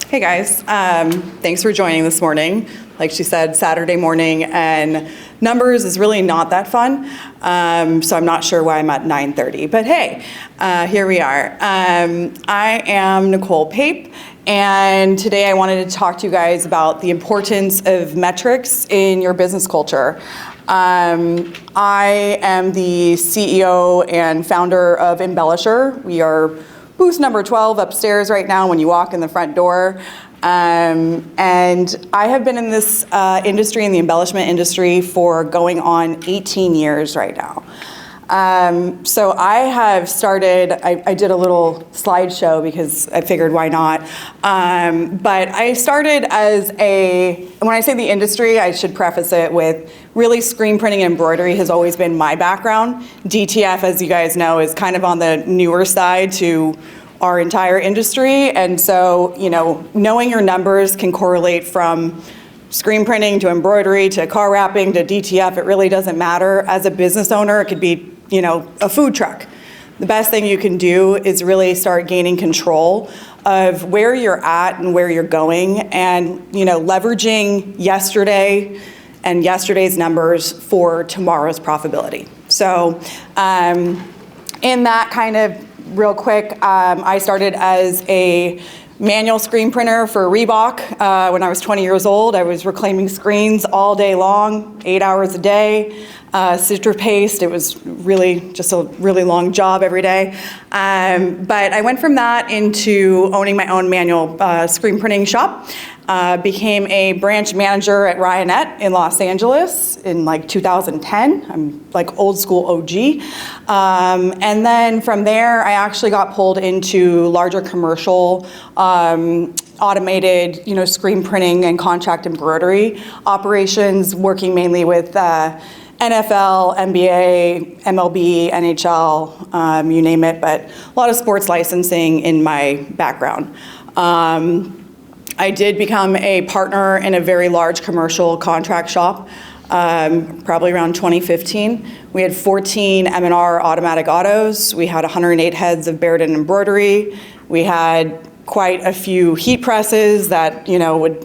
Hey guys, thanks for joining this morning. Like she said, Saturday morning, and numbers is really not that fun, so I'm not sure why I'm at 9:30, but hey, here we are. I am Nicole Pape, and today I wanted to talk to you guys about the importance of metrics in your business culture. I am the CEO and founder of Embellishr. We are booth number 12 upstairs right now when you walk in the front door. And I have been in this industry, in the embellishment industry, for going on 18 years right now. So I have started, I did a little slideshow because I figured why not. But I started as when I say the industry, I should preface it with really screen printing and embroidery has always been my background. DTF, as you guys know, is kind of on the newer side to our entire industry. And so, knowing your numbers can correlate from screen printing to embroidery to car wrapping to DTF. It really doesn't matter. As a business owner, it could be, a food truck. The best thing you can do is really start gaining control of where you're at and where you're going, and leveraging yesterday and yesterday's numbers for tomorrow's profitability. So in that kind of real quick, I started as a manual screen printer for Reebok when I was 20 years old. I was reclaiming screens all day long, 8 hours a day, citrus paste. It was really just a really long job every day. But I went from that into owning my own manual screen printing shop. Became a branch manager at Ryanette in Los Angeles in 2010. I'm old school OG. And then from there, I actually got pulled into larger commercial automated, screen printing and contract embroidery operations, working mainly with NFL, NBA, MLB, NHL, you name it, but a lot of sports licensing in my background. I did become a partner in a very large commercial contract shop, probably around 2015. We had 14 M&R automatic autos. We had 108 heads of Baird embroidery. We had quite a few heat presses that, would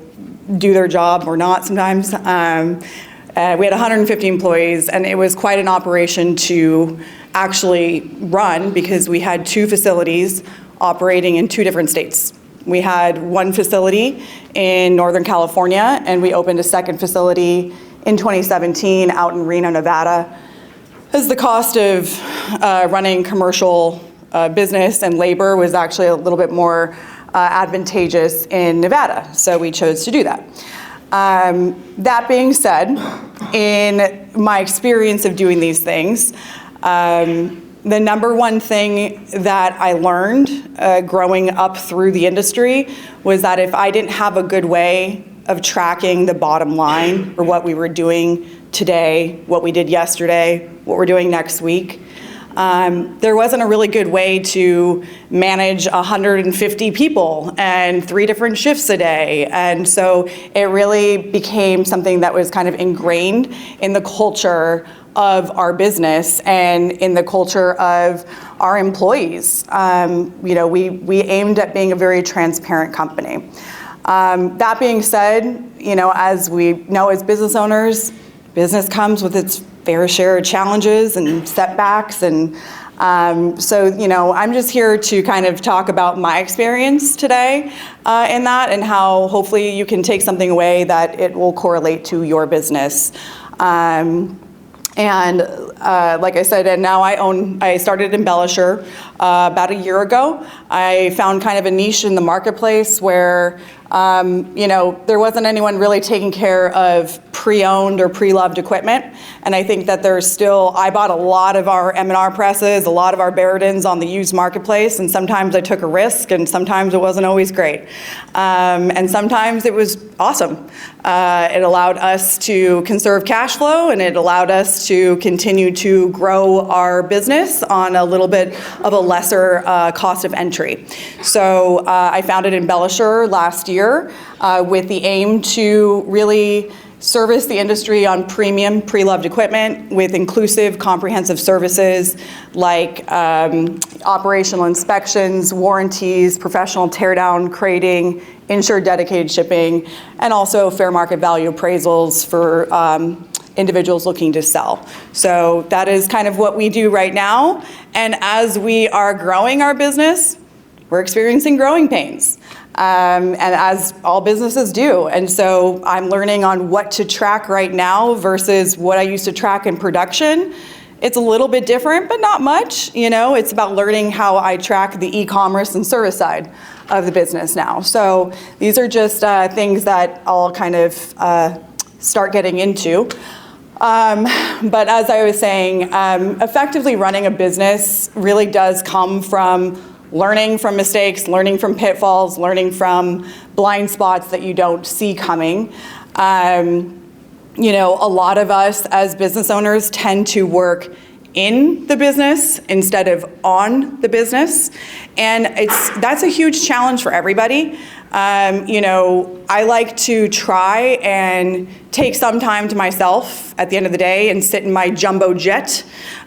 do their job or not sometimes. We had 150 employees, and it was quite an operation to actually run because we had 2 facilities operating in 2 different states. We had 1 facility in Northern California, and we opened a second facility in 2017 out in Reno, Nevada. As the cost of running commercial business and labor was actually a little bit more advantageous in Nevada, so we chose to do that. That being said, in my experience of doing these things, the number one thing that I learned growing up through the industry was that if I didn't have a good way of tracking the bottom line or what we were doing today, what we did yesterday, what we're doing next week, there wasn't a really good way to manage 150 people and 3 different shifts a day. And so it really became something that was kind of ingrained in the culture of our business and in the culture of our employees. We aimed at being a very transparent company. That being said, as we know as business owners, business comes with its fair share of challenges and setbacks. And so, I'm just here to kind of talk about my experience today in that, and how hopefully you can take something away that it will correlate to your business. And like I said, and now I started Embellishr about a year ago. I found kind of a niche in the marketplace where, there wasn't anyone really taking care of pre-owned or pre-loved equipment. And I think that I bought a lot of our M&R presses, a lot of our Baird on the used marketplace, and sometimes I took a risk, and sometimes it wasn't always great. And sometimes it was awesome. It allowed us to conserve cash flow, and it allowed us to continue to grow our business on a little bit of a lesser cost of entry. So I founded Embellishr last year with the aim to really service the industry on premium pre-loved equipment with inclusive, comprehensive services like operational inspections, warranties, professional teardown, crating, insured dedicated shipping, and also fair market value appraisals for individuals looking to sell. So that is kind of what we do right now. And as we are growing our business, we're experiencing growing pains. And as all businesses do. And so I'm learning on what to track right now versus what I used to track in production. It's a little bit different, but not much. You know, it's about learning how I track the e-commerce and service side of the business now. So these are just things that I'll kind of start getting into. But as I was saying, effectively running a business really does come from learning from mistakes, learning from pitfalls, learning from blind spots that you don't see coming. You know, a lot of us as business owners tend to work in the business instead of on the business. And that's a huge challenge for everybody. You know, I like to try and take some time to myself at the end of the day and sit in my jumbo jet,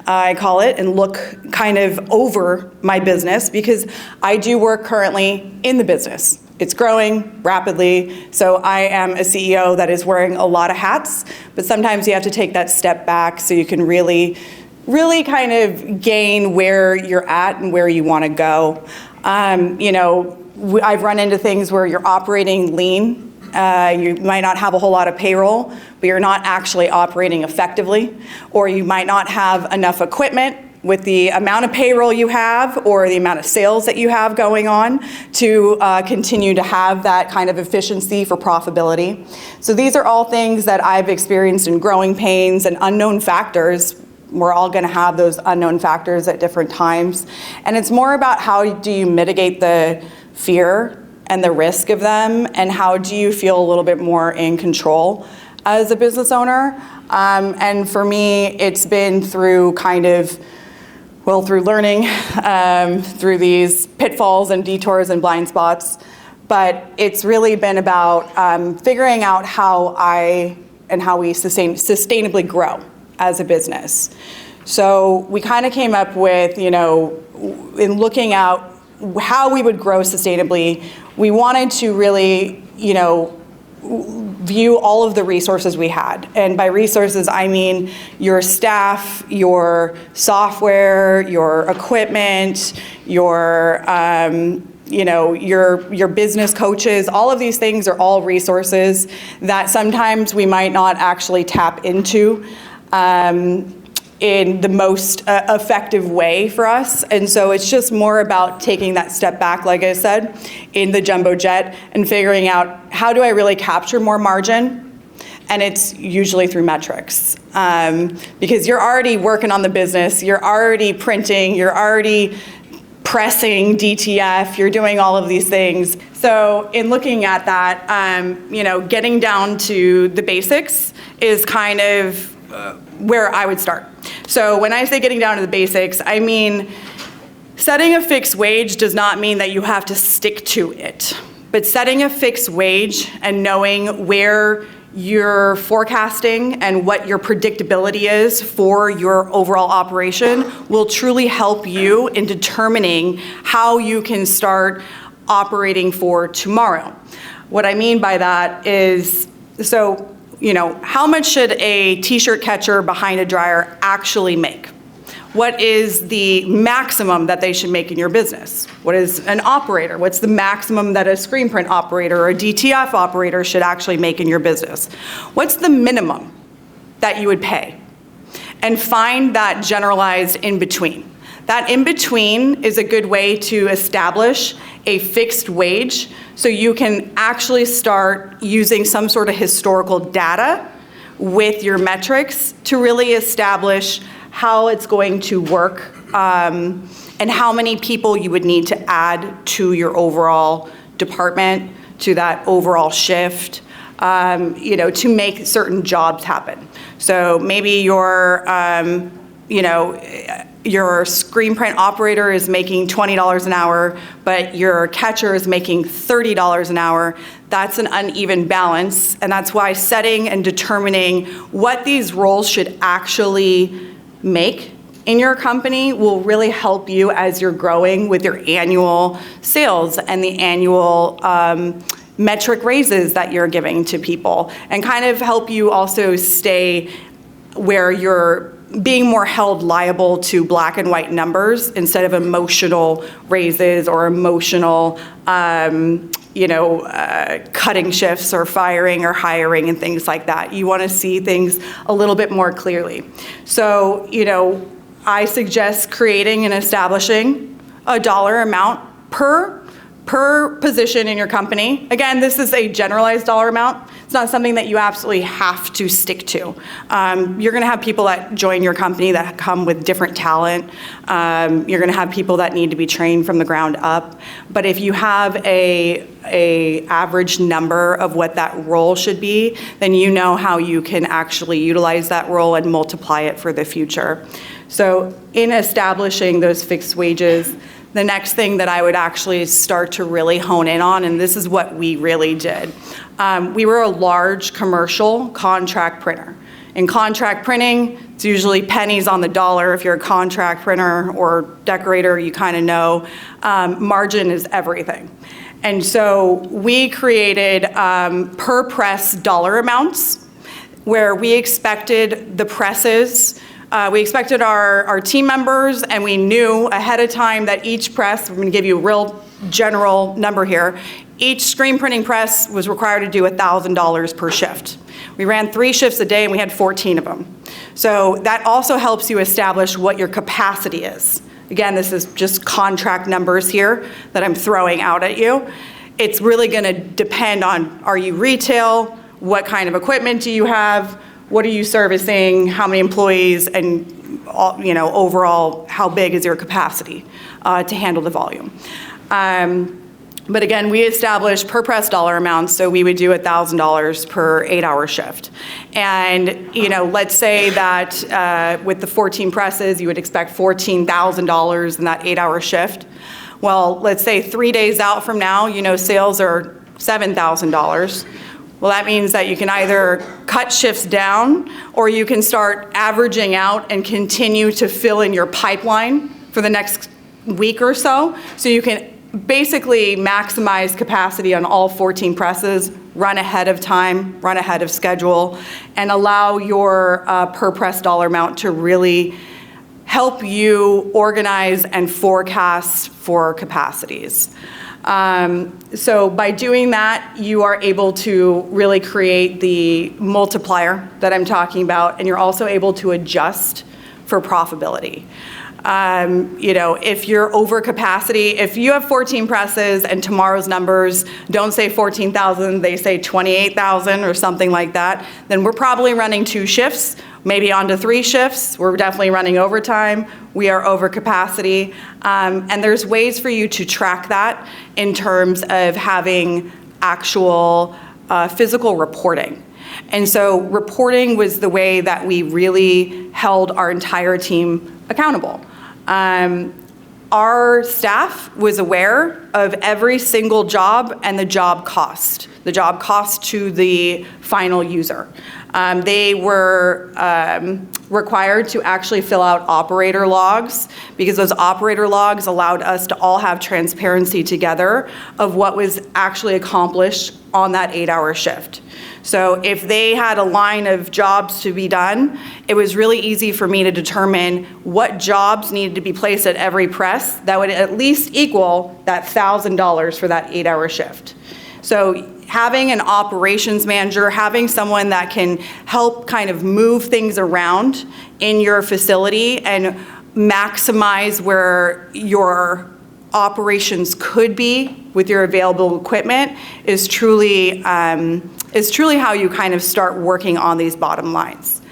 I call it, and look kind of over my business because I do work currently in the business. It's growing rapidly, so I am a CEO that is wearing a lot of hats, but sometimes you have to take that step back so you can really kind of gain where you're at and where you want to go. You know, I've run into things where you're operating lean. You might not have a whole lot of payroll, but you're not actually operating effectively. Or you might not have enough equipment with the amount of payroll you have or the amount of sales that you have going on to continue to have that kind of efficiency for profitability. So these are all things that I've experienced in growing pains and unknown factors. We're all going to have those unknown factors at different times. And it's more about how do you mitigate the fear and the risk of them, and how do you feel a little bit more in control as a business owner. And for me, it's been through through learning, through these pitfalls and detours and blind spots. But it's really been about figuring out how we sustainably grow as a business. So we kind of came up with, you know, in looking at how we would grow sustainably, we wanted to really, you know, view all of the resources we had. And by resources, I mean your staff, your software, your equipment, your, you know, your business coaches. All of these things are all resources that sometimes we might not actually tap into in the most effective way for us. And so it's just more about taking that step back, like I said, in the jumbo jet and figuring out how do I really capture more margin? And it's usually through metrics. Because you're already working on the business, you're already printing, you're already pressing DTF, you're doing all of these things. So in looking at that, you know, getting down to the basics is kind of where I would start. So when I say getting down to the basics, I mean setting a fixed wage does not mean that you have to stick to it. But setting a fixed wage and knowing where you're forecasting and what your predictability is for your overall operation will truly help you in determining how you can start operating for tomorrow. What I mean by that is, so, you know, how much should a t-shirt catcher behind a dryer actually make? What is the maximum that they should make in your business? What is an operator? What's the maximum that a screen print operator or a DTF operator should actually make in your business? What's the minimum that you would pay? And find that generalized in between. That in between is a good way to establish a fixed wage so you can actually start using some sort of historical data with your metrics to really establish how it's going to work and how many people you would need to add to your overall department, to that overall shift, you know, to make certain jobs happen. So maybe you're, you know, your screen print operator is making $20 an hour, but your catcher is making $30 an hour, that's an uneven balance. And that's why setting and determining what these roles should actually make in your company will really help you as you're growing with your annual sales and the annual metric raises that you're giving to people, and kind of help you also stay where you're being more held liable to black and white numbers instead of emotional raises or emotional cutting shifts or firing or hiring and things like that. You want to see things a little bit more clearly. So, I suggest creating and establishing a dollar amount per position in your company. Again, this is a generalized dollar amount. It's not something that you absolutely have to stick to. You're going to have people that join your company that come with different talent. You're going to have people that need to be trained from the ground up. But if you have a average number of what that role should be, then you know how you can actually utilize that role and multiply it for the future. So in establishing those fixed wages, the next thing that I would actually start to really hone in on, and this is what we really did. We were a large commercial contract printer. In contract printing, it's usually pennies on the dollar. If you're a contract printer or decorator, you kind of know margin is everything. And so we created per press dollar amounts where we expected the presses. We expected our team members, and we knew ahead of time that each press, we're going to give you a real general number here, each screen printing press was required to do $1,000 per shift. We ran 3 shifts a day, and we had 14 of them. So that also helps you establish what your capacity is. Again, this is just contract numbers here that I'm throwing out at you. It's really going to depend on, are you retail? What kind of equipment do you have? What are you servicing? How many employees? And overall, how big is your capacity to handle the volume? But again, we established per press dollar amounts, so we would do $1,000 per 8-hour shift. And let's say that with the 14 presses, you would expect $14,000 in that 8-hour shift. Well, let's say 3 days out from now, sales are $7,000. Well, that means that you can either cut shifts down, or you can start averaging out and continue to fill in your pipeline for the next week or so. So you can basically maximize capacity on all 14 presses, run ahead of time, run ahead of schedule, and allow your per press dollar amount to really help you organize and forecast for capacities. So by doing that, you are able to really create the multiplier that I'm talking about, and you're also able to adjust for profitability. If you're over capacity, if you have 14 presses and tomorrow's numbers don't say 14,000, they say 28,000 or something like that, then we're probably running 2 shifts, maybe on to 3 shifts. We're definitely running overtime. We are over capacity. And there's ways for you to track that in terms of having actual physical reporting. And so reporting was the way that we really held our entire team accountable. Our staff was aware of every single job and the job cost to the final user. They were required to actually fill out operator logs, because those operator logs allowed us to all have transparency together of what was actually accomplished on that 8-hour shift. So if they had a line of jobs to be done, it was really easy for me to determine what jobs needed to be placed at every press that would at least equal that $1,000 for that 8-hour shift. So having an operations manager, having someone that can help kind of move things around in your facility and maximize where your operations could be with your available equipment is truly how you kind of start working on these bottom lines.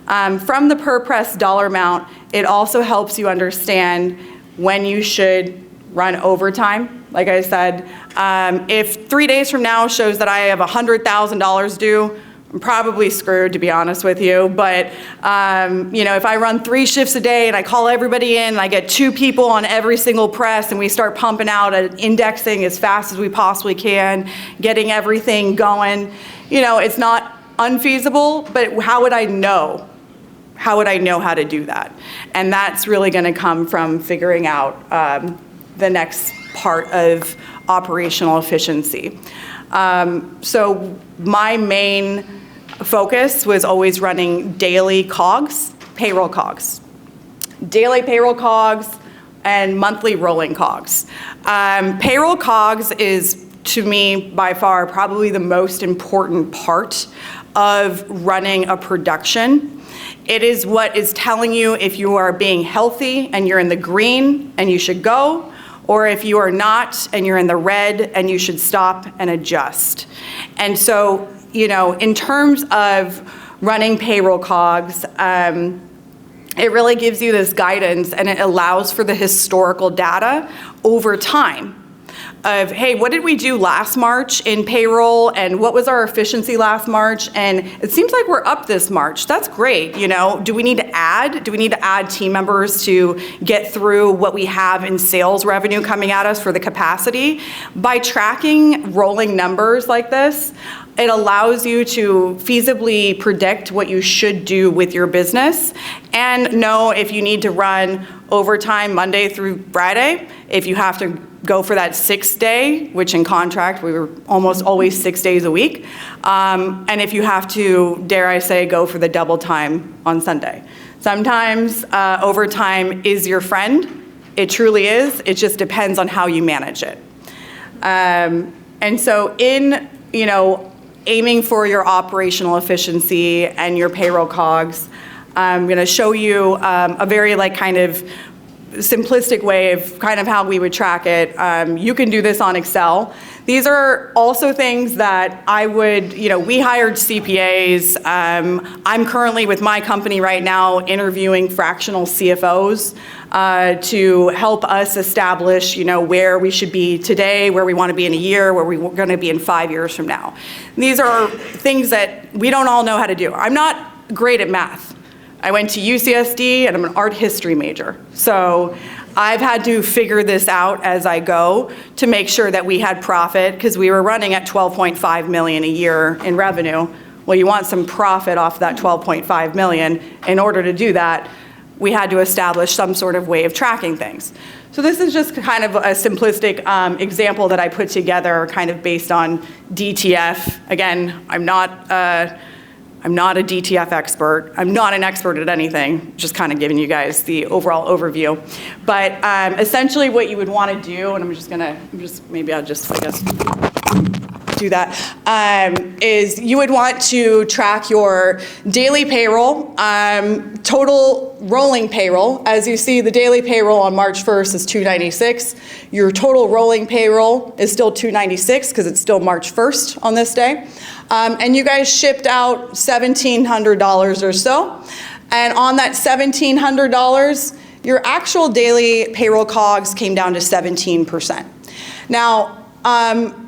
From the per press dollar amount, it also helps you understand when you should run overtime. Like I said, if 3 days from now shows that I have $100,000 due, I'm probably screwed, to be honest with you, but if I run 3 shifts a day and I call everybody in and I get 2 people on every single press and we start pumping out an indexing as fast as we possibly can, getting everything going, it's not unfeasible, but how would I know? How would I know how to do that? And that's really going to come from figuring out the next part of operational efficiency. So my main focus was always running daily COGS, payroll COGS. Daily payroll COGS and monthly rolling COGS. Payroll COGS is, to me, by far, probably the most important part of running a production. It is what is telling you if you are being healthy and you're in the green and you should go, or if you are not and you're in the red and you should stop and adjust. And so, in terms of running payroll COGS, it really gives you this guidance and it allows for the historical data over time of, hey, what did we do last March in payroll and what was our efficiency last March? And it seems like we're up this March. That's great, Do we need to add? Do we need to add team members to get through what we have in sales revenue coming at us for the capacity? By tracking rolling numbers like this, it allows you to feasibly predict what you should do with your business and know if you need to run overtime Monday through Friday, if you have to go for that 6th day, which in contract, we were almost always 6 days a week. And if you have to, dare I say, go for the double time on Sunday. Sometimes overtime is your friend. It truly is. It just depends on how you manage it. And so in, aiming for your operational efficiency and your payroll COGS, I'm going to show you a very kind of simplistic way of kind of how we would track it. You can do this on Excel. These are also things that I would, we hired CPAs. I'm currently with my company right now interviewing fractional CFOs to help us establish, where we should be today, where we want to be in a year, where we're going to be in 5 years from now. And these are things that we don't all know how to do. I'm not great at math. I went to UCSD and I'm an art history major. So I've had to figure this out as I go to make sure that we had profit because we were running at 12.5 million a year in revenue. Well, you want some profit off that 12.5 million. In order to do that, we had to establish some sort of way of tracking things. So this is just kind of a simplistic example that I put together kind of based on DTF. Again, I'm not a DTF expert. I'm not an expert at anything, just kind of giving you guys the overall overview. But essentially what you would want to do, and maybe I'll just, do that, is you would want to track your daily payroll, total rolling payroll. As you see, the daily payroll on March 1st is 296. Your total rolling payroll is still 296 because it's still March 1st on this day. And you guys shipped out $1,700 or so. And on that $1,700, your actual daily payroll COGS came down to 17%. Now,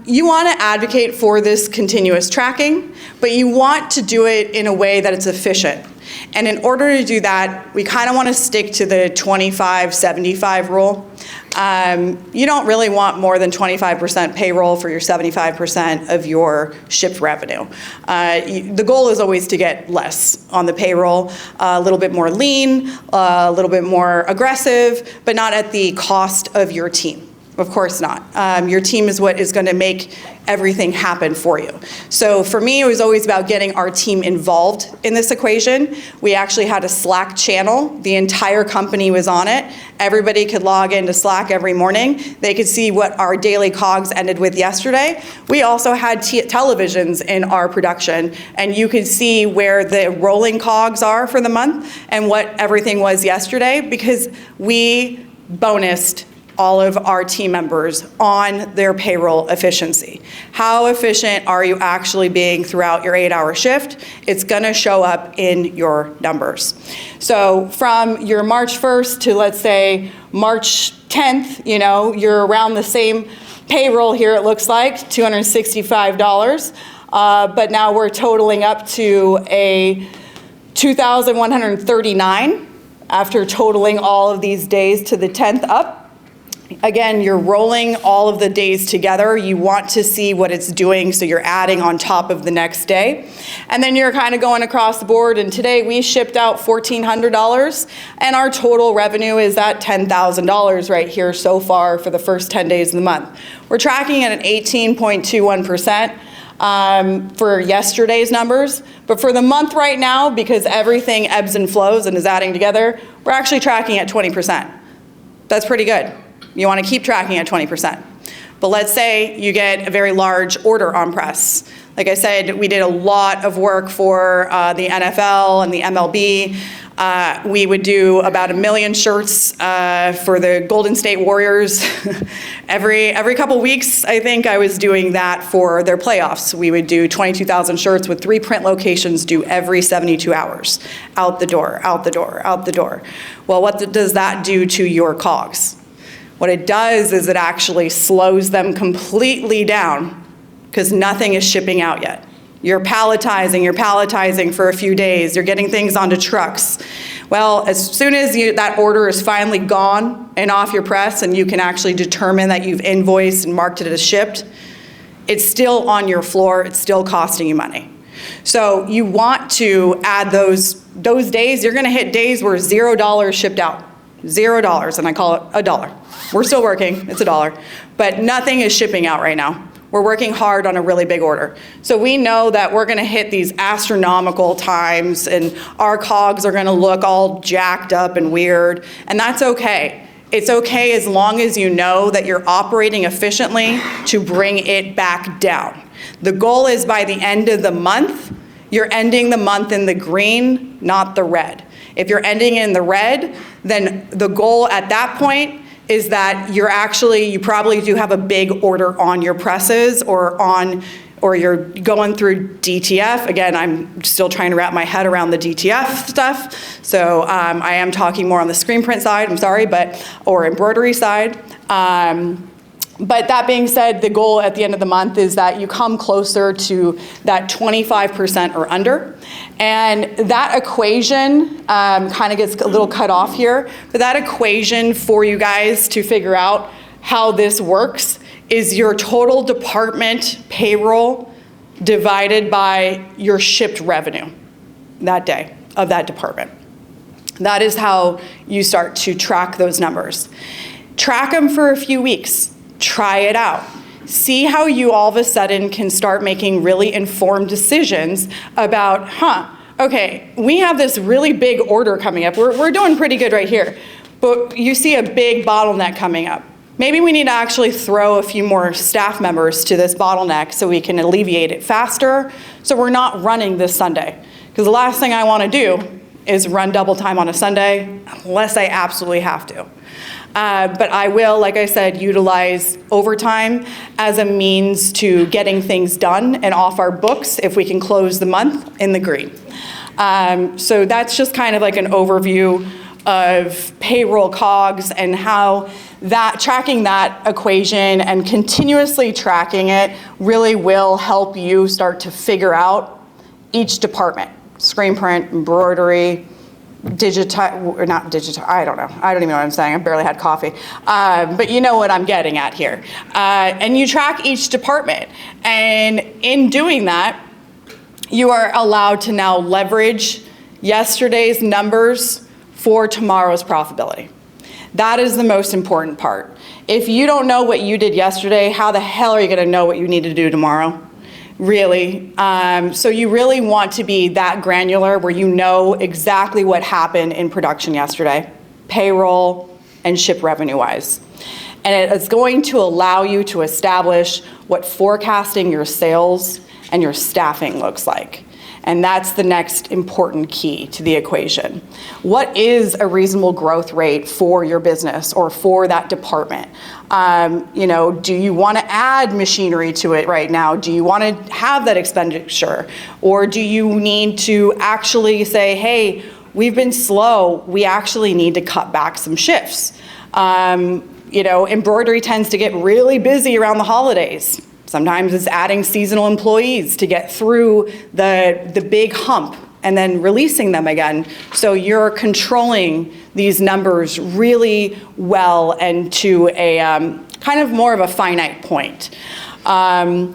you want to advocate for this continuous tracking, but you want to do it in a way that it's efficient. And in order to do that, we kind of want to stick to the 25-75 rule. You don't really want more than 25% payroll for your 75% of your shipped revenue. The goal is always to get less on the payroll, a little bit more lean, a little bit more aggressive, but not at the cost of your team. Of course not. Your team is what is going to make everything happen for you. So for me, it was always about getting our team involved in this equation. We actually had a Slack channel. The entire company was on it. Everybody could log into Slack every morning. They could see what our daily COGS ended with yesterday. We also had televisions in our production, and you could see where the rolling COGS are for the month and what everything was yesterday because we bonused all of our team members on their payroll efficiency. How efficient are you actually being throughout your 8-hour shift? It's gonna show up in your numbers. So from your March 1st to let's say March 10th, you're around the same payroll here it looks like, $265. but now we're totaling up to a 2,139 after totaling all of these days to the 10th up. Again, you're rolling all of the days together. You want to see what it's doing, so you're adding on top of the next day. And then you're kind of going across the board, and today we shipped out $1,400, and our total revenue is at $10,000 right here so far for the first 10 days of the month. We're tracking at an 18.21%. For yesterday's numbers, but for the month right now, because everything ebbs and flows and is adding together, we're actually tracking at 20%. That's pretty good. You want to keep tracking at 20%. But let's say you get a very large order on press. Like I said, we did a lot of work for the NFL and the MLB. We would do about 1 million shirts for the Golden State Warriors. every couple weeks, I think I was doing that for their playoffs. We would do 22,000 shirts with 3 print locations due every 72 hours. Out the door, out the door, out the door. Well, what does that do to your COGS? What it does is it actually slows them completely down because nothing is shipping out yet. You're palletizing for a few days, you're getting things onto trucks. Well, as soon as that order is finally gone and off your press and you can actually determine that you've invoiced and marked it as shipped, it's still on your floor, it's still costing you money. So you want to add those days. You're gonna hit days where $0 shipped out. $0, and I call it $1. We're still working, it's $1, but nothing is shipping out right now. We're working hard on a really big order. So we know that we're gonna hit these astronomical times and our COGS are gonna look all jacked up and weird, and that's okay. It's okay as long as you know that you're operating efficiently to bring it back down. The goal is by the end of the month, you're ending the month in the green, not the red. If you're ending in the red, then the goal at that point is that you probably do have a big order on your presses or you're going through DTF. Again, I'm still trying to wrap my head around the DTF stuff. So I am talking more on the screen print side, I'm sorry, or embroidery side. But that being said, the goal at the end of the month is that you come closer to that 25% or under. And that equation kind of gets a little cut off here, but that equation for you guys to figure out how this works is your total department payroll divided by your shipped revenue that day of that department. That is how you start to track those numbers. Track them for a few weeks. Try it out. See how you all of a sudden can start making really informed decisions about, okay, we have this really big order coming up. We're doing pretty good right here, but you see a big bottleneck coming up. Maybe we need to actually throw a few more staff members to this bottleneck so we can alleviate it faster, so we're not running this Sunday. Because the last thing I want to do is run double time on a Sunday, unless I absolutely have to. But I will, like I said, utilize overtime as a means to getting things done and off our books if we can close the month in the green. So that's just kind of like an overview of payroll COGS and how tracking that equation and continuously tracking it really will help you start to figure out each department. Screen print, embroidery, I don't know. I don't even know what I'm saying. I barely had coffee. But you know what I'm getting at here. And you track each department. And in doing that, you are allowed to now leverage yesterday's numbers for tomorrow's profitability. That is the most important part. If you don't know what you did yesterday, how the hell are you going to know what you need to do tomorrow? Really. So you really want to be that granular where you know exactly what happened in production yesterday, payroll and ship revenue wise. And it's going to allow you to establish what forecasting your sales and your staffing looks like. And that's the next important key to the equation. What is a reasonable growth rate for your business or for that department? Do you want to add machinery to it right now? Do you want to have that expenditure? Or do you need to actually say, hey, we've been slow, we actually need to cut back some shifts? Embroidery tends to get really busy around the holidays. Sometimes it's adding seasonal employees to get through the big hump and then releasing them again. So you're controlling these numbers really well and to a kind of more of a finite point. So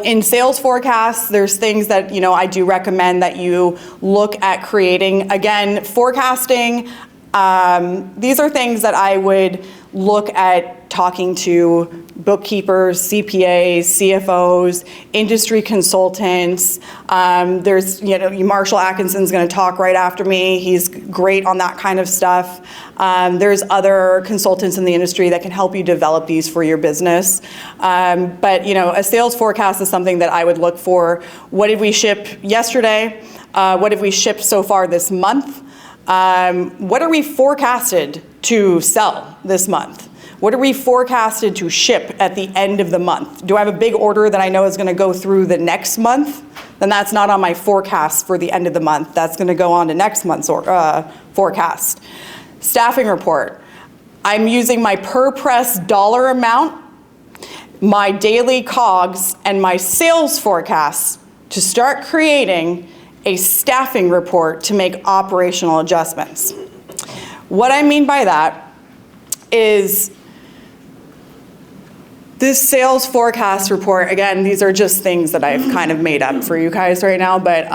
in sales forecasts, there's things that, I do recommend that you look at creating. Again, forecasting, these are things that I would look at talking to bookkeepers, CPAs, CFOs, industry consultants. There's, Marshall Atkinson's going to talk right after me. He's great on that kind of stuff. There's other consultants in the industry that can help you develop these for your business. But, a sales forecast is something that I would look for. What did we ship yesterday? What have we shipped so far this month? What are we forecasted to sell this month? What are we forecasted to ship at the end of the month? Do I have a big order that I know is going to go through the next month? Then that's not on my forecast for the end of the month. That's going to go on to next month's forecast. Staffing report. I'm using my per press dollar amount, my daily COGS, and my sales forecasts to start creating a staffing report to make operational adjustments. What I mean by that is this sales forecast report, again, these are just things that I've kind of made up for you guys right now, but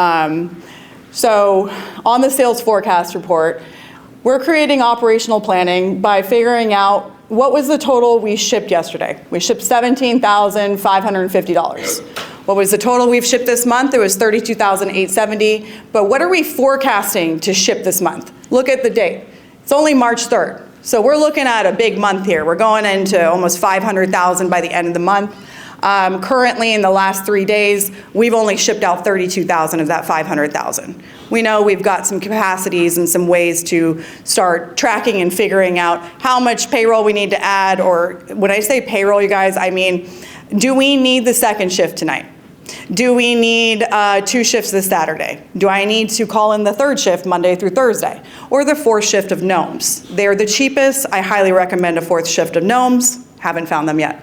so on the sales forecast report, we're creating operational planning by figuring out what was the total we shipped yesterday. We shipped $17,550. What was the total we've shipped this month? It was $32,870. But what are we forecasting to ship this month? Look at the date. It's only March 3rd. So we're looking at a big month here. We're going into almost 500,000 by the end of the month. Currently, in the last 3 days, we've only shipped out 32,000 of that 500,000. We know we've got some capacities and some ways to start tracking and figuring out how much payroll we need to add, or when I say payroll, you guys, I mean, do we need the second shift tonight? Do we need 2 shifts this Saturday? Do I need to call in the 3rd shift Monday through Thursday? Or the 4th shift of gnomes? They're the cheapest. I highly recommend a 4th shift of gnomes. Haven't found them yet.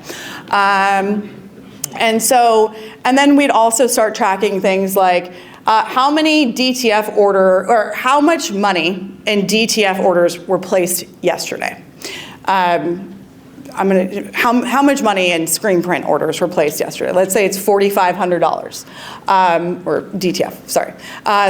And then we'd also start tracking things like how many DTF or how much money in DTF orders were placed yesterday. How much money in screen print orders were placed yesterday? Let's say it's $4,500, or DTF, sorry.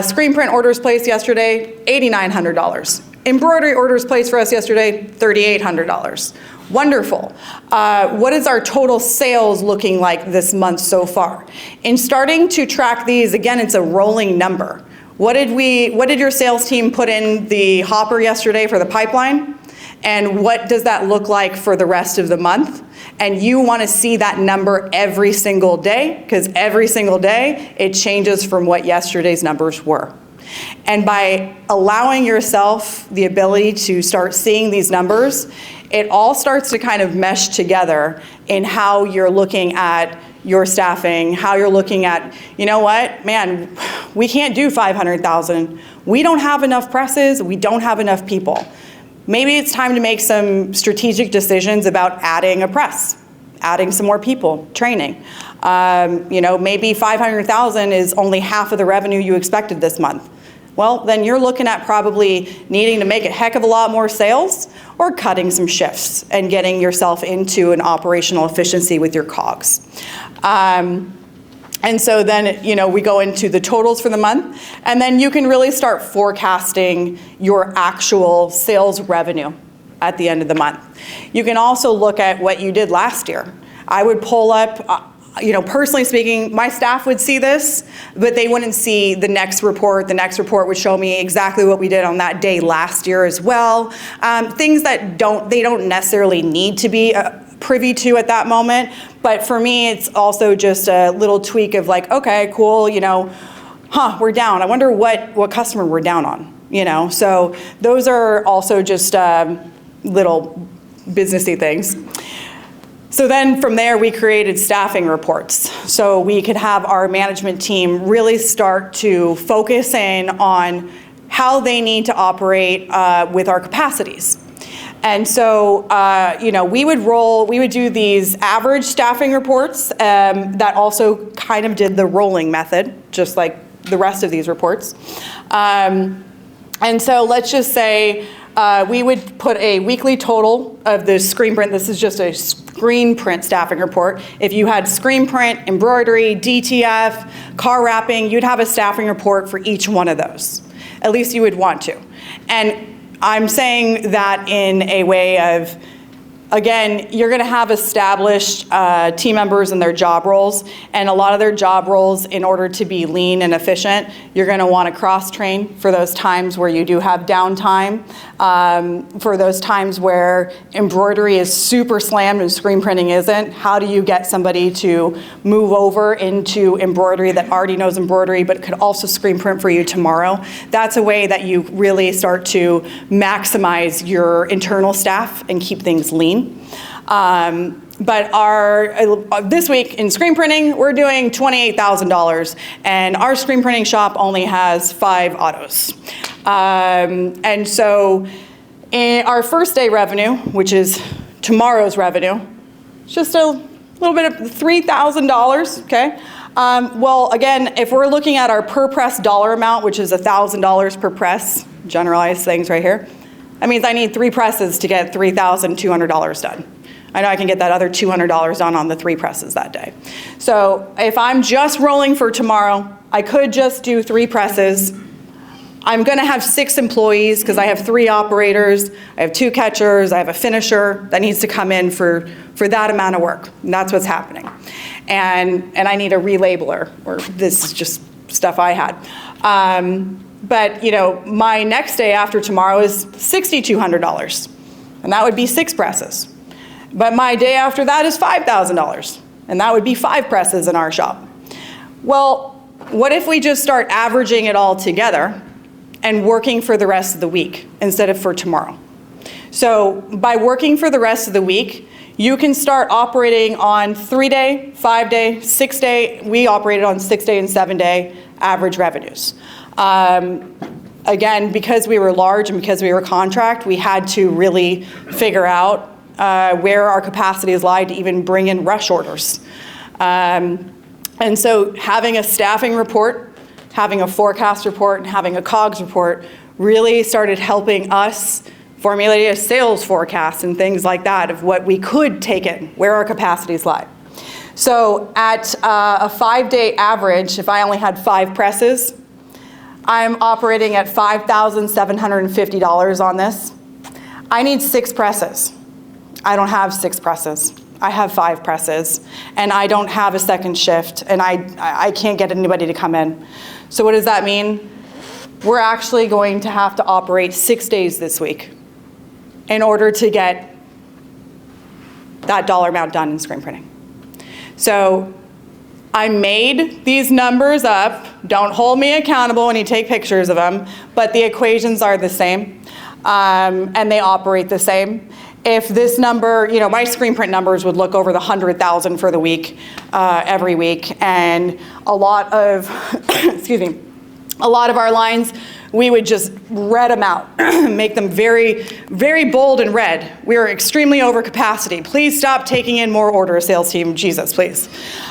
Screen print orders placed yesterday, $8,900. Embroidery orders placed for us yesterday, $3,800. Wonderful. What is our total sales looking like this month so far? In starting to track these, again, it's a rolling number. What did your sales team put in the hopper yesterday for the pipeline? And what does that look like for the rest of the month? And you want to see that number every single day, because every single day it changes from what yesterday's numbers were. And by allowing yourself the ability to start seeing these numbers, it all starts to kind of mesh together in how you're looking at your staffing, how you're looking at, you know what, man, we can't do 500,000. We don't have enough presses, we don't have enough people. Maybe it's time to make some strategic decisions about adding a press, adding some more people, training. Maybe 500,000 is only half of the revenue you expected this month. Well, then you're looking at probably needing to make a heck of a lot more sales or cutting some shifts and getting yourself into an operational efficiency with your COGS. And so then, we go into the totals for the month, and then you can really start forecasting your actual sales revenue at the end of the month. You can also look at what you did last year. I would pull up, personally speaking, my staff would see this, but they wouldn't see the next report. The next report would show me exactly what we did on that day last year as well. Things that they don't necessarily need to be privy to at that moment. But for me, it's also just a little tweak of like, okay, cool, we're down. I wonder what customer we're down on, So those are also just little businessy things. So then from there, we created staffing reports. So we could have our management team really start to focus in on how they need to operate with our capacities. And so, we would do these average staffing reports that also kind of did the rolling method, just like the rest of these reports. And so let's just say we would put a weekly total of the screen print. This is just a screen print staffing report. If you had screen print, embroidery, DTF, car wrapping, you'd have a staffing report for each one of those. At least you would want to. And I'm saying that in a way of, again, you're going to have established team members in their job roles, and a lot of their job roles, in order to be lean and efficient, you're going to want to cross-train for those times where you do have downtime, for those times where embroidery is super slammed and screen printing isn't. How do you get somebody to move over into embroidery that already knows embroidery but could also screen print for you tomorrow? That's a way that you really start to maximize your internal staff and keep things lean. But this week in screen printing, we're doing $28,000, and our screen printing shop only has 5 autos. And so in our first day revenue, which is tomorrow's revenue, it's just a little bit of $3,000, okay? Well, again, if we're looking at our per press dollar amount, which is $1,000 per press, generalized things right here, that means I need 3 presses to get $3,200 done. I know I can get that other $200 done on the 3 presses that day. So if I'm just rolling for tomorrow, I could just do 3 presses. I'm going to have 6 employees because I have 3 operators, I have 2 catchers, I have a finisher that needs to come in for that amount of work. And that's what's happening. And I need a relabeler, or this is just stuff I had. But my next day after tomorrow is $6,200, and that would be 6 presses. But my day after that is $5,000, and that would be 5 presses in our shop. Well, what if we just start averaging it all together and working for the rest of the week instead of for tomorrow? So by working for the rest of the week, you can start operating on 3-day, 5-day, 6-day. We operated on 6-day and 7-day average revenues. Again, because we were large and because we were contract, we had to really figure out where our capacities lie to even bring in rush orders. And so having a staffing report, having a forecast report, and having a COGS report really started helping us formulate a sales forecast and things like that of what we could take in, where our capacities lie. So at a 5-day average, if I only had 5 presses, I'm operating at $5,750 on this. I need 6 presses. I don't have 6 presses. I have 5 presses, and I don't have a second shift, and I can't get anybody to come in. So what does that mean? We're actually going to have to operate 6 days this week in order to get that dollar amount done in screen printing. So I made these numbers up. Don't hold me accountable when you take pictures of them, but the equations are the same, and they operate the same. If this number, my screen print numbers would look over the 100,000 for the week, every week, and a lot of, a lot of our lines, we would just red them out, make them very, very bold and red. We are extremely over capacity. Please stop taking in more orders, sales team. Jesus, please.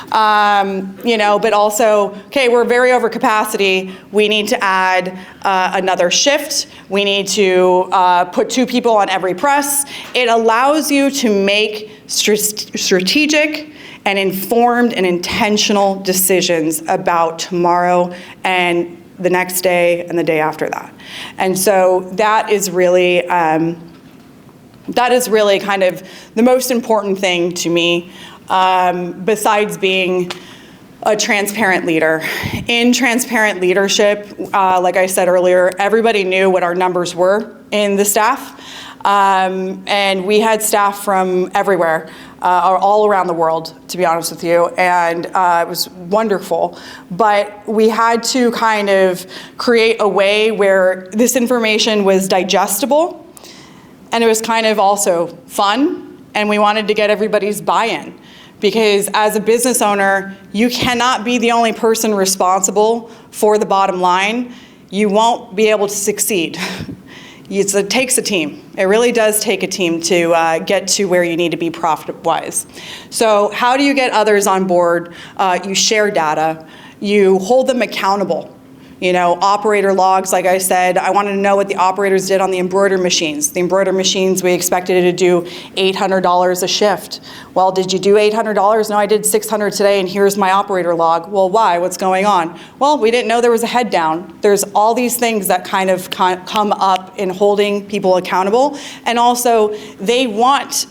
But also, okay, we're very over capacity. We need to add another shift. We need to put 2 people on every press. It allows you to make strategic and informed and intentional decisions about tomorrow and the next day and the day after that. And so that is really kind of the most important thing to me, besides being a transparent leader. In transparent leadership, like I said earlier, everybody knew what our numbers were in the staff. And we had staff from everywhere, all around the world, to be honest with you, and it was wonderful. But we had to kind of create a way where this information was digestible, and it was kind of also fun, and we wanted to get everybody's buy-in. Because as a business owner, you cannot be the only person responsible for the bottom line. You won't be able to succeed. It takes a team. It really does take a team to get to where you need to be profit-wise. So how do you get others on board? You share data. You hold them accountable. You know, operator logs, like I said, I wanted to know what the operators did on the embroider machines. The embroider machines, we expected to do $800 a shift. Well, did you do $800? No, I did $600 today, and here's my operator log. Well, why? What's going on? Well, we didn't know there was a head down. There's all these things that kind of come up in holding people accountable. And also,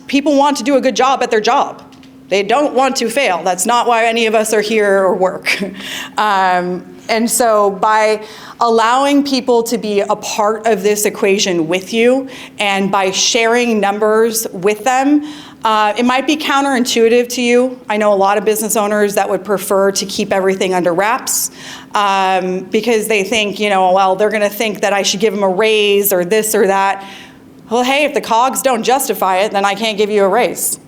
people want to do a good job at their job. They don't want to fail. That's not why any of us are here or work. And so by allowing people to be a part of this equation with you and by sharing numbers with them, it might be counterintuitive to you. I know a lot of business owners that would prefer to keep everything under wraps because they think, you know, well, they're gonna think that I should give them a raise or this or that. Well, hey, if the COGS don't justify it, then I can't give you a raise.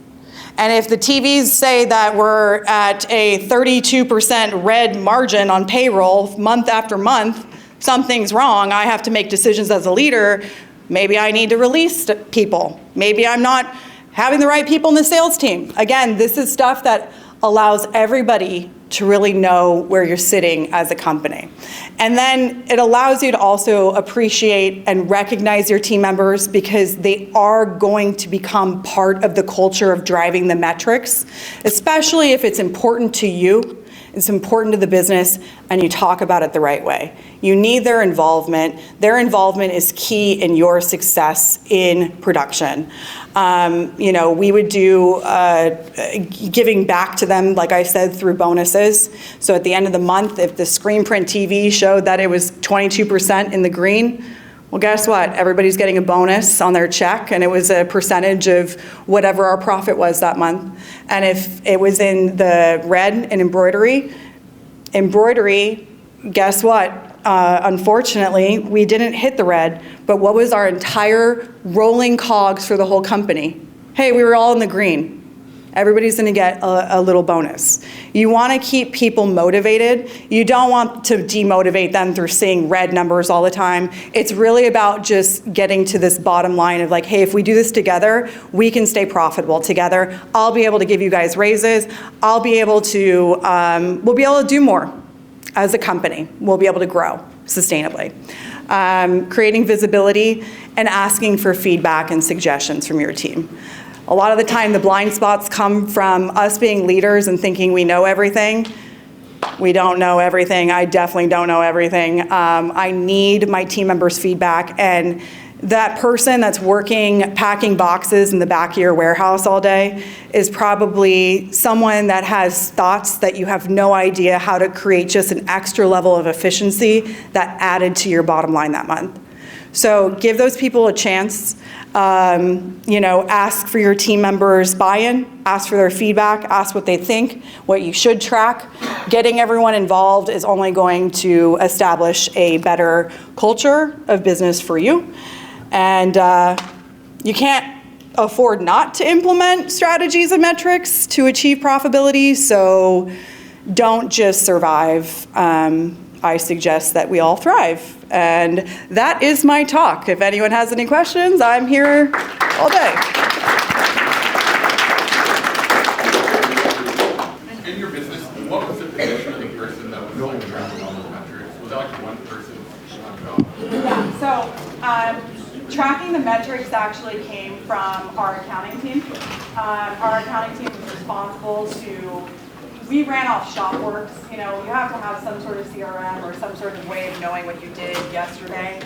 And if the TVs say that we're at a 32% red margin on payroll month after month, something's wrong. I have to make decisions as a leader. Maybe I need to release people. Maybe I'm not having the right people in the sales team. Again, this is stuff that allows everybody to really know where you're sitting as a company. And then it allows you to also appreciate and recognize your team members because they are going to become part of the culture of driving the metrics, especially if it's important to you, it's important to the business, and you talk about it the right way. You need their involvement. Their involvement is key in your success in production. You know, we would do giving back to them, like I said, through bonuses. So at the end of the month, if the screen print TV showed that it was 22% in the green, well, guess what? Everybody's getting a bonus on their check, and it was a percentage of whatever our profit was that month. And if it was in the red in embroidery, guess what? Unfortunately, we didn't hit the red, but what was our entire rolling COGS for the whole company? Hey, we were all in the green. Everybody's gonna get a little bonus. You wanna keep people motivated. You don't want to demotivate them through seeing red numbers all the time. It's really about just getting to this bottom line of like, hey, if we do this together, we can stay profitable together. I'll be able to give you guys raises. I'll be able to, we'll be able to do more as a company. We'll be able to grow sustainably. Creating visibility and asking for feedback and suggestions from your team. A lot of the time, the blind spots come from us being leaders and thinking we know everything. We don't know everything. I definitely don't know everything. I need my team members' feedback, and that person that's working, packing boxes in the back of your warehouse all day is probably someone that has thoughts that you have no idea how to create just an extra level of efficiency that added to your bottom line that month. So give those people a chance. You know, ask for your team members' buy-in, ask for their feedback, ask what they think, what you should track. Getting everyone involved is only going to establish a better culture of business for you. And you can't afford not to implement strategies and metrics to achieve profitability, so don't just survive. I suggest that we all thrive. And that is my talk. If anyone has any questions, I'm here all day. In your business, what was the position of the person that was like tracking all those metrics? Was that like one person on job? Yeah, so tracking the metrics actually came from our accounting team. Our accounting team was responsible to, we ran off ShopWorks. You know, you have to have some sort of CRM or some sort of way of knowing what you did yesterday.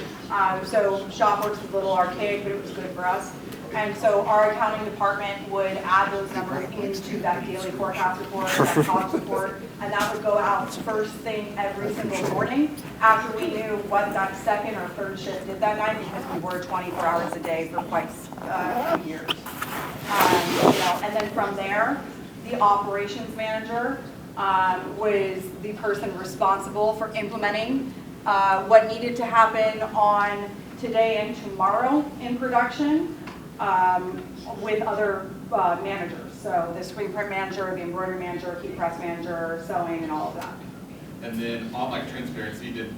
So ShopWorks was a little archaic, but it was good for us. And so our accounting department would add those numbers into that daily forecast report, that COGS report, and that would go out first thing every single morning after we knew what that second or third shift did that night, because we were 24 hours a day for quite a few years. You know, and then from there, the operations manager was the person responsible for implementing what needed to happen on today and tomorrow in production with other managers. So the screen print manager, the embroidery manager, heat press manager, sewing, and all of that. And then on like transparency, did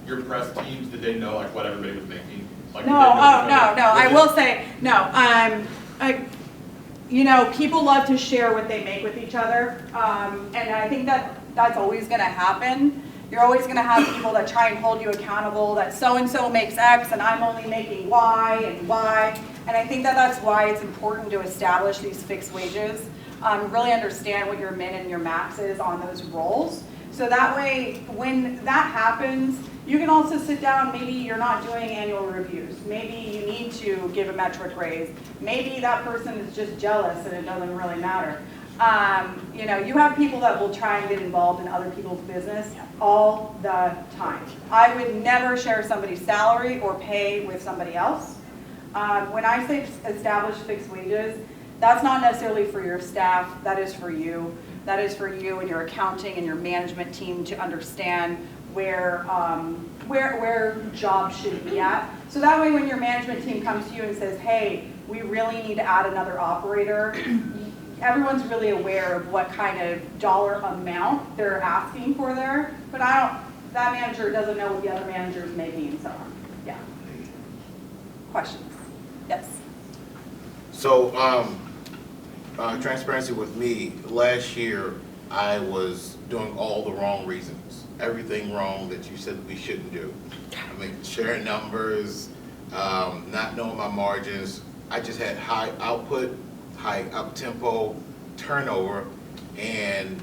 your press teams, did they know like what everybody was making? Like No, you did oh, with no, I will say, no, you know, people love to share what they make with each other, and I think that that's always gonna happen. You're always gonna have people that try and hold you accountable, that so-and-so makes X and I'm only making Y and Y, and I think that that's why it's important to establish these fixed wages, really understand what your min and your max is on those roles. So that way, when that happens, you can also sit down, maybe you're not doing annual reviews. Maybe you need to give a metric raise. Maybe that person is just jealous and it doesn't really matter. You know, you have people that will try and get involved in other people's business all the time. I would never share somebody's salary or pay with somebody else. When I say establish fixed wages, that's not necessarily for your staff, that is for you. That is for you and your accounting and your management team to understand where jobs should be at. So that way when your management team comes to you and says, hey, we really need to add another operator, everyone's really aware of what kind of dollar amount they're asking for there, but that manager doesn't know what the other manager is making and so on. Yeah. Questions? Yes. So, transparency with me, last year I was doing all the wrong reasons. Everything wrong that you said we shouldn't do. I mean, sharing numbers, not knowing my margins. I just had high output, high up tempo, turnover, and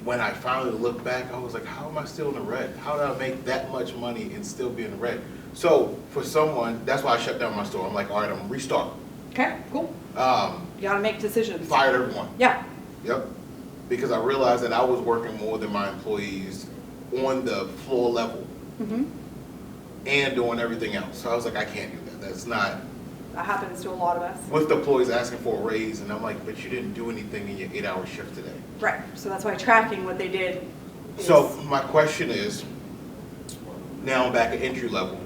when I finally looked back, I was like, how am I still in the red? How did I make that much money and still be in the red? So for someone, that's why I shut down my store. I'm like, all right, I'm gonna restart. Okay, cool. You gotta make decisions. Fired everyone. Yeah. Yep. Because I realized that I was working more than my employees on the floor level and doing everything else. So I was like, I can't do that. That's not. That happens to a lot of us. With the employees asking for a raise, and I'm like, but you didn't do anything in your 8-hour shift today. Right, so that's why tracking what they did is. So my question is, now I'm back at entry level,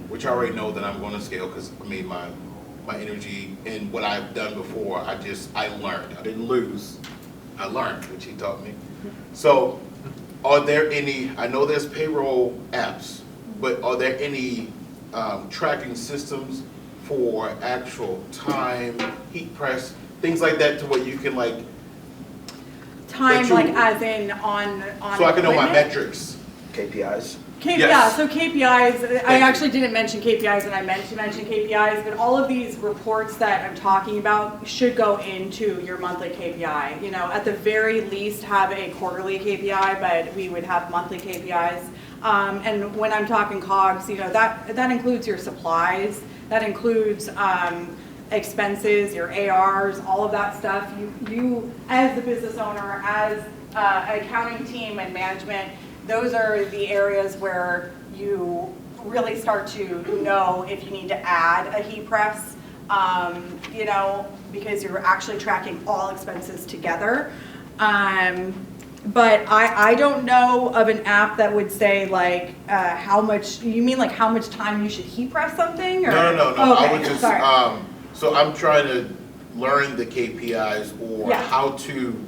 which I already know that I'm going to scale because I mean my energy and what I've done before, I learned. I didn't lose. I learned, which he taught me. So are there any, I know there's payroll apps, but are there any tracking systems for actual time, heat press, things like that to where you can like time, like as in on so I can know my equipment? metrics. KPIs? Yeah, Yes. so KPIs, I you. actually didn't mention KPIs and I meant to mention KPIs, but all of these reports that I'm talking about should go into your monthly KPI. You know, at the very least have a quarterly KPI, but we would have monthly KPIs. And when I'm talking COGS, you know, that includes your supplies, that includes expenses, your ARs, all of that stuff. You as the business owner, as an accounting team and management, those are the areas where you really start to know if you need to add a heat press, you know, because you're actually tracking all expenses together. But I don't know of an app that would say like how much, you mean like how much time you should heat press something? Or? No. Okay, I would just, sorry. so I'm trying to learn the KPIs or Yeah. how to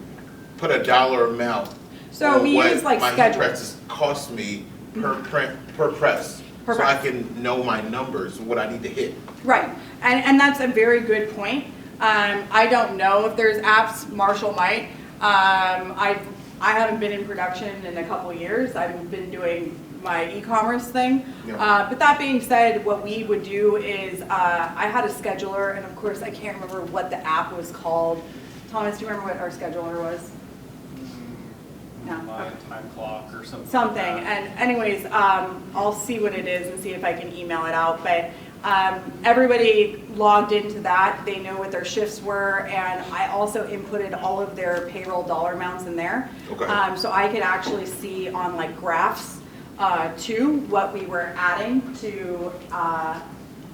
put a dollar amount So on we what use like my heat schedules. presses cost me per print, per press. Per So I press. can know my numbers, what I need to hit. Right, and that's a very good point. I don't know if there's apps, Marshall might. I haven't been in production in a couple of years. I've been doing my e-commerce thing. Yeah. But that being said, what we would do is, I had a scheduler, and of course I can't remember what the app was called. Thomas, do you remember what our scheduler was? No. My time clock or something. Something, like that. and anyways, I'll see what it is and see if I can email it out, but everybody logged into that, they know what their shifts were, and I also inputted all of their payroll dollar amounts in there. Okay. So I could actually see on like graphs, too, what we were adding to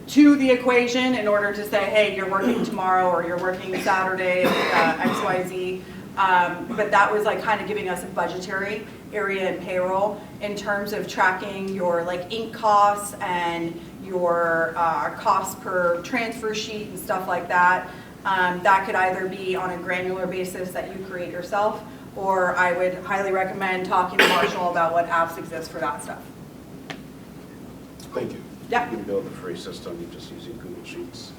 the equation in order to say, hey, you're working tomorrow, or you're working Saturday, XYZ. But that was like kind of giving us a budgetary area in payroll in terms of tracking your like ink costs and your costs per transfer sheet and stuff like that. That could either be on a granular basis that you create yourself, or I would highly recommend talking to Marshall about what apps exist for that stuff. Thank you. Yeah. You can build a free system just using Google Sheets.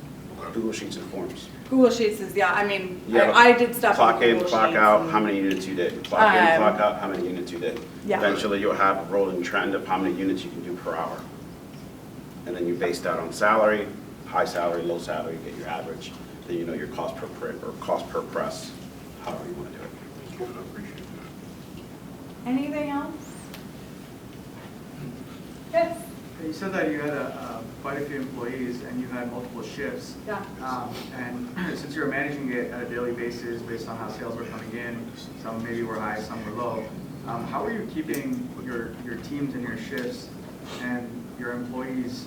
Google Sheets and Forms. Google Sheets is, yeah, I mean, Yeah, I did stuff on Clock in, Google clock Sheets out, and- how many units you did. Clock in, clock out, how many units you did. Yeah. Eventually, you'll have a rolling trend of how many units you can do per hour. And then you base that on salary, high salary, low salary, get your average. Then you know your cost per print or cost per press, however you want to do it. Good, I appreciate that. Anything else? Yes. You said that you had quite a few employees and you had multiple shifts. Yeah. And since you were managing it at a daily basis based on how sales were coming in, some maybe were high, some were low, how are you keeping your teams and your shifts and your employees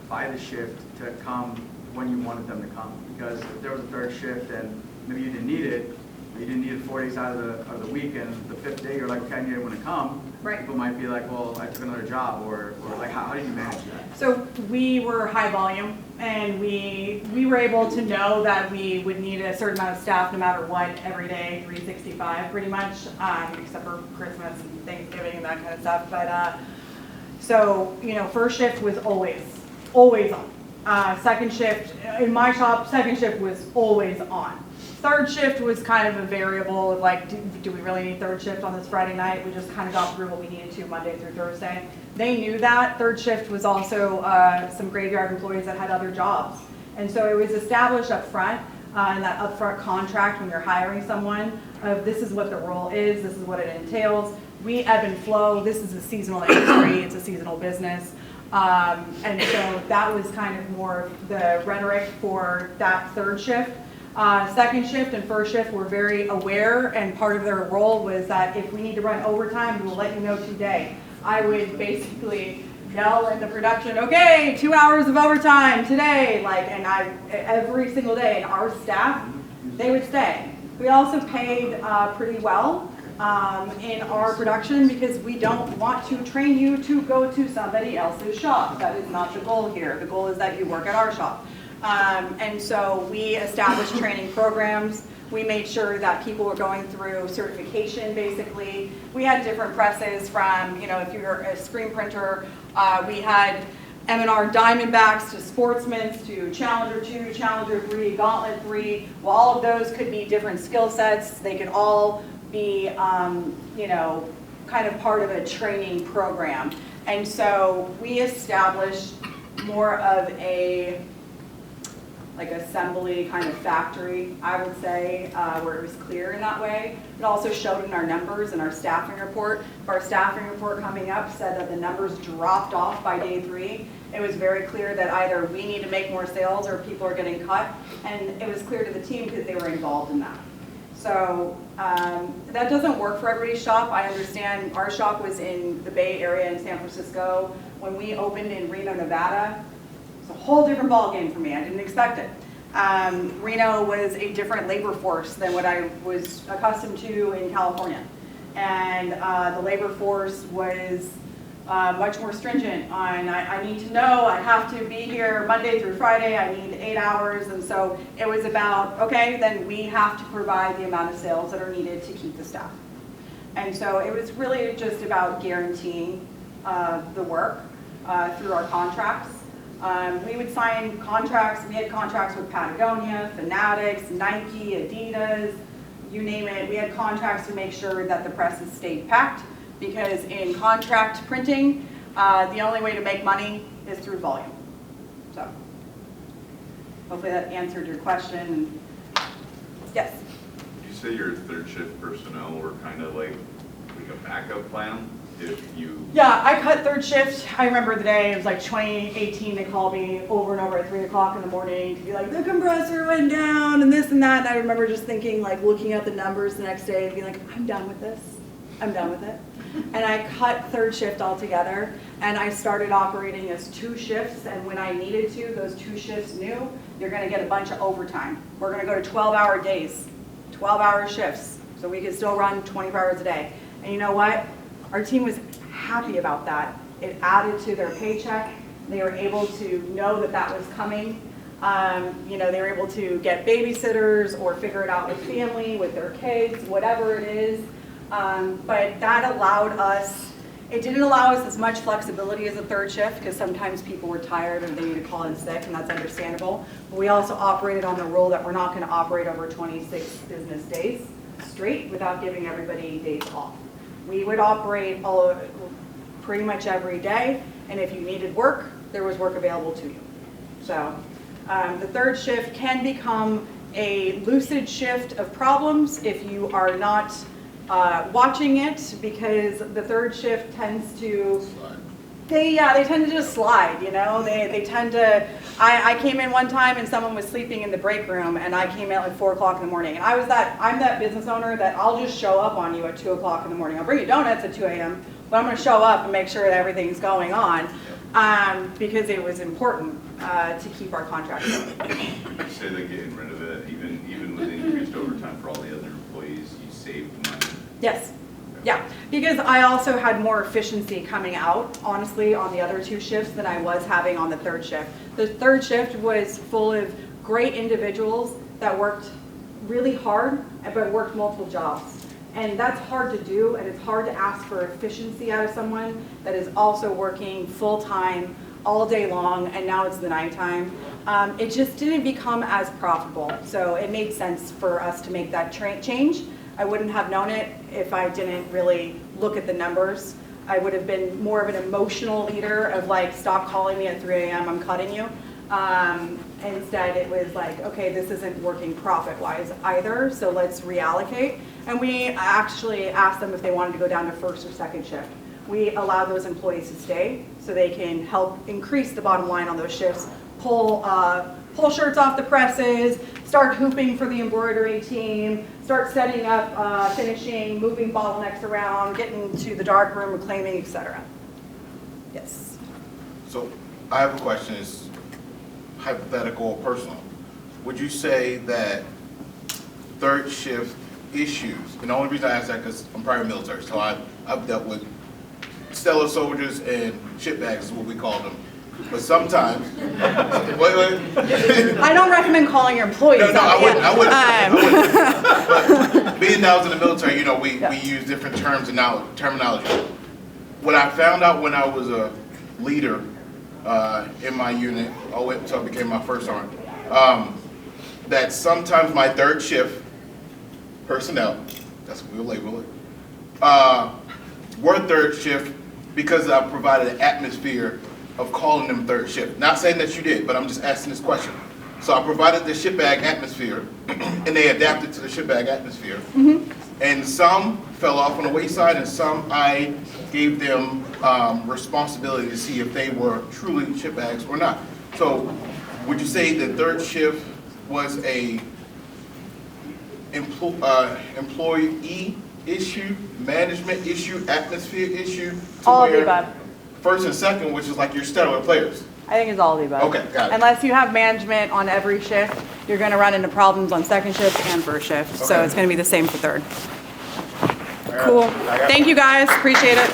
by the shift to come when you wanted them to come? Because if there was a third shift and maybe you didn't need it, you didn't need it 4 days out of the week, and the 5th day you're like, okay, I need everyone to come. Right. People might be like, well, I took another job, or like, how did you manage that? So we were high volume, and we were able to know that we would need a certain amount of staff no matter what every day, 365 pretty much, except for Christmas and Thanksgiving and that kind of stuff. But so, you know, first shift was always on. Second shift, in my shop, second shift was always on. Third shift was kind of a variable of like, do we really need third shift on this Friday night? We just kind of got through what we needed to Monday through Thursday. They knew that. Third shift was also some graveyard employees that had other jobs. And so it was established up front in that upfront contract when you're hiring someone of this is what the role is, this is what it entails. We ebb and flow. This is a seasonal industry. It's a seasonal business. And so that was kind of more the rhetoric for that third shift. Second shift and first shift were very aware, and part of their role was that if we need to run overtime, we will let you know today. I would basically yell in the production, okay, 2 hours of overtime today, every single day, and our staff, they would stay. We also paid pretty well in our production because we don't want to train you to go to somebody else's shop. That is not the goal here. The goal is that you work at our shop. And so we established training programs. We made sure that people were going through certification, basically. We had different presses from, you know, if you're a screen printer, we had M&R Diamondbacks to Sportsman's to Challenger 2, Challenger 3, Gauntlet 3. Well, all of those could be different skill sets. They could all be, you know, kind of part of a training program. And so we established more of a assembly kind of factory, I would say, where it was clear in that way. It also showed in our numbers and our staffing report. Our staffing report coming up said that the numbers dropped off by day 3. It was very clear that either we need to make more sales or people are getting cut, and it was clear to the team because they were involved in that. So that doesn't work for everybody's shop. I understand our shop was in the Bay Area in San Francisco. When we opened in Reno, Nevada, it's a whole different ballgame for me. I didn't expect it. Reno was a different labor force than what I was accustomed to in California. And the labor force was much more stringent on, I need to know, I have to be here Monday through Friday, I need 8 hours. And so it was about, okay, then we have to provide the amount of sales that are needed to keep the staff. And so it was really just about guaranteeing the work through our contracts. We would sign contracts. We had contracts with Patagonia, Fanatics, Nike, Adidas, you name it. We had contracts to make sure that the presses stayed packed, because in contract printing, the only way to make money is through volume. So hopefully that answered your question. Yes? Did you say your third shift personnel were kind of like a backup plan? If you... Yeah, I cut third shift. I remember the day, it was like 2018, they called me over and over at 3 o'clock in the morning to be like, the compressor went down and this and that. And I remember just thinking, like, looking at the numbers the next day and being like, I'm done with this. I'm done with it. And I cut third shift altogether, and I started operating as 2 shifts. And when I needed to, those 2 shifts knew you're going to get a bunch of overtime. We're going to go to 12-hour days, 12-hour shifts, so we could still run 24 hours a day. And you know what? Our team was happy about that. It added to their paycheck. They were able to know that that was coming. You know, they were able to get babysitters or figure it out with family, with their kids, whatever it is. But that allowed us It didn't allow us as much flexibility as a third shift because sometimes people were tired or they needed to call in sick, and that's understandable. But we also operated on the rule that we're not going to operate over 26 business days straight without giving everybody days off. We would operate pretty much every day, and if you needed work, there was work available to you. So the third shift can become a lucid shift of problems if you are not watching it, because the third shift tends to, they tend to just slide, you know, they tend to, I came in one time and someone was sleeping in the break room and I came in at like 4 o'clock in the morning, and I'm that business owner that I'll just show up on you at 2 o'clock in the morning. I'll bring you donuts at 2 a.m., but I'm going to show up and make sure that everything's going on because it was important to keep our contract going. You say that getting rid of it, even with increased overtime for all the other employees, you saved money. Yes. Yeah, because I also had more efficiency coming out, honestly, on the other 2 shifts than I was having on the third shift. The third shift was full of great individuals that worked really hard, but worked multiple jobs. And that's hard to do, and it's hard to ask for efficiency out of someone that is also working full-time all day long, and now it's the nighttime. It just didn't become as profitable, so it made sense for us to make that change. I wouldn't have known it if I didn't really look at the numbers. I would have been more of an emotional leader of like, stop calling me at 3 a.m., I'm cutting you. Instead, it was like, okay, this isn't working profit-wise either, so let's reallocate. And we actually asked them if they wanted to go down to first or second shift. We allow those employees to stay so they can help increase the bottom line on those shifts, pull shirts off the presses, start hooping for the embroidery team, start setting up, finishing, moving bottlenecks around, getting to the dark room, reclaiming, etc. Yes. So I have a question, it's hypothetical or personal. Would you say that third shift issues, and the only reason I ask that because I'm prior military, so I've dealt with stellar soldiers and shitbags is what we call them. But sometimes, wait. I don't recommend calling your employees No, I wouldn't. But being that I was in the military, you know, we use different terms and terminology. What I found out when I was a leader in my unit, all the way until I became my first sergeant, that sometimes my third shift personnel, that's what we'll label it, were third shift because I provided an atmosphere of calling them third shift. Not saying that you did, but I'm just asking this question. So I provided the shitbag atmosphere, and they adapted to the shitbag atmosphere. And some fell off on the wayside, and some I gave them responsibility to see if they were truly shitbags or not. So would you say that third shift was a employee issue, management issue, atmosphere issue? All of the above. First and second, which is like your stellar players. I think it's all of the above. Okay, got it. Unless you have management on every shift, you're going to run into problems on second shift and first shift. So Okay. it's going to be the same for third. Cool. Thank you guys. Appreciate it.